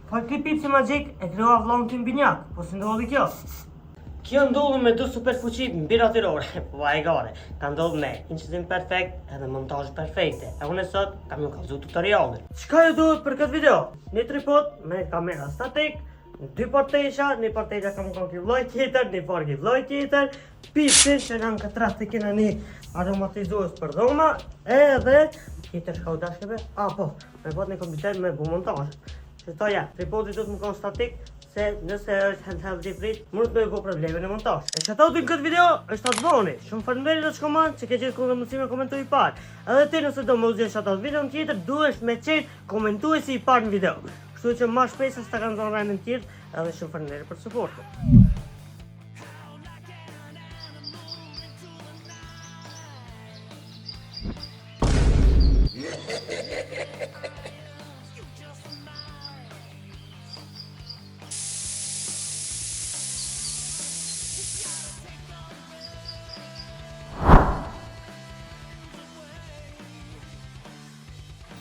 Fal ky pipsi magjik e krijua vllahun tim binjak, po si ndodhi kjo? Kjo ndodhi me 2 superfuqi mbiratirore, po ai gore. Ka ndodhur me incident perfekt edhe montazh perfekte. E unë sot kam ju kallëzu tutorialin. Çka ju duhet për këtë video? Një tripod me kamera statik, 2 portesha, një portesha kam një vlloj tjetër, një portë vlloj tjetër, pipsin që në këtë rast e kena një aromatizues për dhoma, edhe tjetër shka u dashkeve, apo me bot një kompjuter me bu montazh. Që ja, tripodi do të më konë statik, se nëse është handheld hybrid, mund të me bu probleme në montazh. E që ta në këtë video, është atë boni. Shumë faleminderit në shkomand që ke gjithë këllë mundësi me komentu i parë. Edhe ti nëse do më uzjesh atë video në tjetër, duhesh me qenë komentuesi i parë në video. Kështu që ma shpesë s'ta kanë zonë rajnë në tjetër, edhe shumë faleminderit për supportin.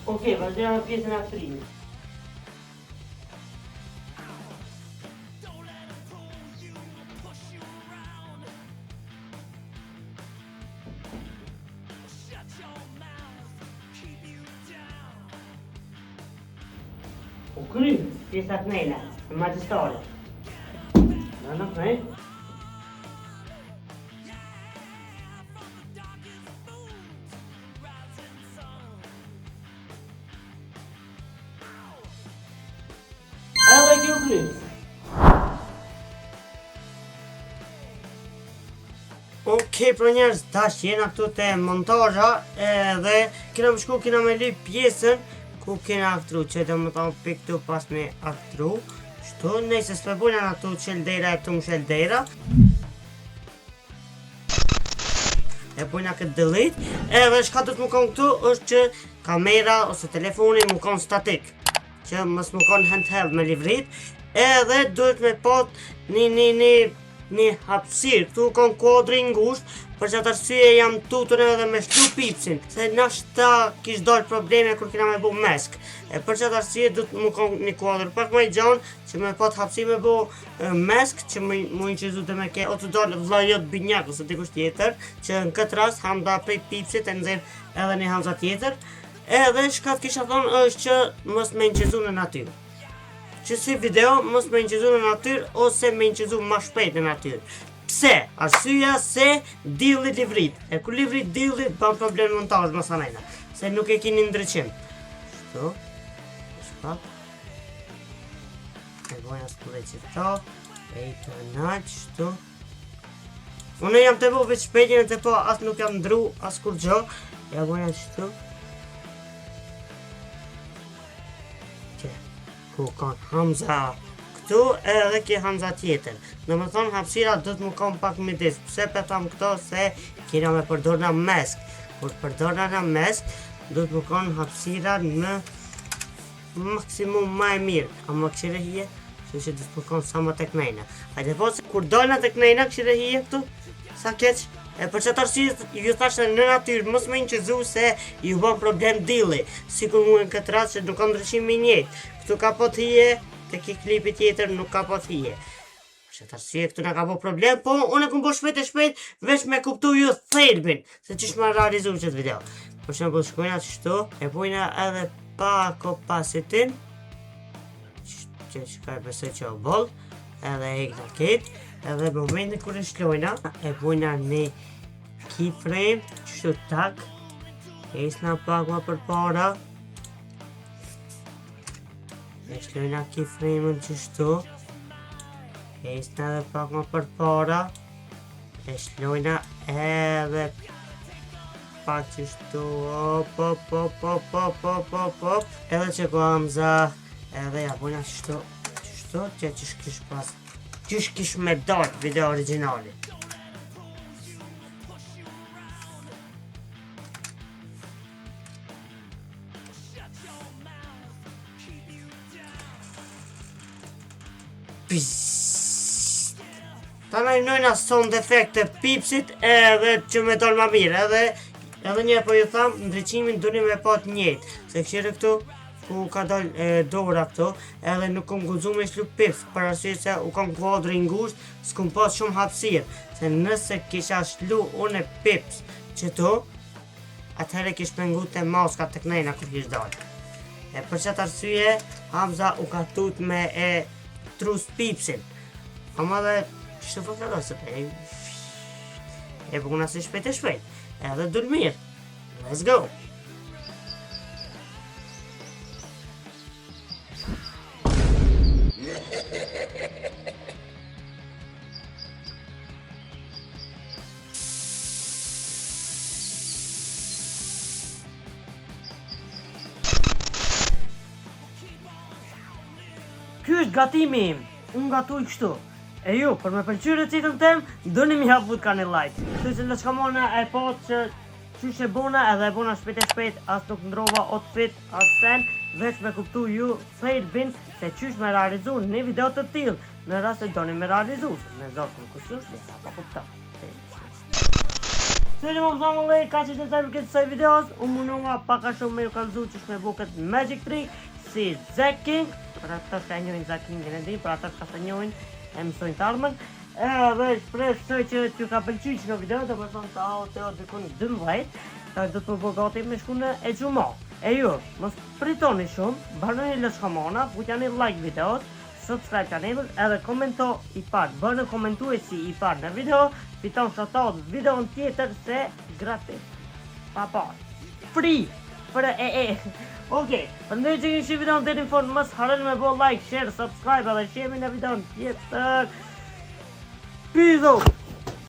Okej, vazhdojmë në pjesën e aftërimit. U kry pjesa knejla, në magjistare. Në knej. Edhe kjo kry. Okej, për njerëz, tash jena këtu te montazha edhe kena më shku, kena me lyp pjesën ku kena aftru, që do më thonë pik këtu pas me aftru. Shtu, nëse s'pe bujna në këtu qeldera e këtu më qeldera. E bujna këtë delete, edhe shka do të më konë këtu është që kamera ose telefoni më konë statik, që mos më konë handheld me livrit, edhe duhet me pot një hapësirë, këtu konë kodri ngusht, për që atë arsye jam tutur edhe me shtu pipsin, se nashta kish dollë probleme kur kina me bu mesk. E për që atë arsye duhet më konë një kodrë pak më i gjanë, që me pot hapësirë me bu mesk, që mu inqizu dhe me ke, o të dollë vllajot binjak ose dikush tjetër, që në këtë rast ham da prej pipsit e nëzirë edhe një hamza tjetër. Edhe shka të kisha thonë është që mos me inqizu në natyrë. Që si video mos me inqizu në natyrë ose me inqizu ma shpejt në natyrë. Pse? Arsyeja se dilli livrit. E kur livrit dilli ban problem në montazh masanajna. Se nuk e kini ndryqim. Shtu. Shpat. E gojna s'kure që to. E i të naq. Shtu. Unë jam të bu veç shpejtin e të po as nuk jam ndru as kur gjo. E gojna shtu. Ku kanë hamza këtu edhe ki hamza tjetër. Në më thonë hapsira do të më kam pak midis. Pse pe tham këto se kina me përdorna mesk. Kur përdorna në mesk, do të më kanë hapsira në maksimum ma e mirë. A më këshire hije, që do të më kanë sa më tek nejna. Hajde po se kur dojna tek nejna këshire hije këtu, sa keq. E për që të arsye ju thashtë në natyrë mos me inqizu se ju ban problem dilli. Sikur mu në këtë rast që nuk ka ndryshim me njëjtë. Këtu ka po t'hije, të ki klipi tjetër nuk ka po t'hije. Për që të arsye këtu në ka po problem, po unë e këmë po shpejt e shpejt veç me kuptu ju thelbin, se që shma realizu qëtë video. Për që më po shkojna që shtu, e pojna edhe pa kopasitin, që ka e besoj që o bol, edhe e këta ketë. Edhe në momentin kër e shlojna, e bujna një keyframe, qështu tak, e isna pak ma për para, e shlojna keyframe-ën qështu, e isna edhe pak ma për para, e shlojna edhe pak qështu, op, edhe që ko hamza, edhe ja bujna qështu, që qësh kish pas. Qysh kish me dalë video originali. Ta na imnojna sound effect të pipsit edhe që me dalë ma mirë. Edhe një po ju tham, ndryqimin duni me pat njëjtë. Se këshire këtu, ku ka dal dora këto, edhe nuk kom guxu me shlu pips, për arsye se u kom kuadri ngusht, s'kom pas shumë hapësirë, se nëse kisha shlu unë pips qëto, atëherë kish pengu të maska të knejna kur kish dalë. Për çat arsye, Hamza u ka tut me trus pipsin. Ama dhe kishtë të fotëllë se puna si shpejt e shpejt, edhe dur mirë. Let's go! Ky është gatimi im, unë gatuj kështu. E ju, për me pëlqy recetën tem, doni mi haput ka një like. Kështu që në shkamona e po që qysh e bona edhe e bona shpejt, as nuk ndrova outfit, as sen, veç me kuptu ju fejrbin se qysh me realizu një video të tillë, në rast se doni me realizu, me zotë në kusush, dhe sa pa kupta. Sëri më pëzamë lej, ka që të tajmë këtë saj videos, unë munua paka shumë me ju kalzu qysh me bu këtë magic trick, si Zack King, për ata që e njohin Zack Kingin e di, për ata që e njohin e mësojnë të ardhmen. Edhe shpresoj që t'ju ka pëlqyer kjo video, do të thonë ta o dikun 12, ta do të më bëj gati me shkunë e xhumo. E ju, mos pritoni shumë, banoni lëshkamona, butjani like videos, subscribe kanalin, edhe komento i parë, bëni komentuesi i parë në video, fiton shoutout videon tjetër se gratis. Pa parë. Free! Për Okej, përndaj që kështë videon deri në fund, mos harroni me bo like, share, subscribe edhe shemi në videon tjetër. Peace out!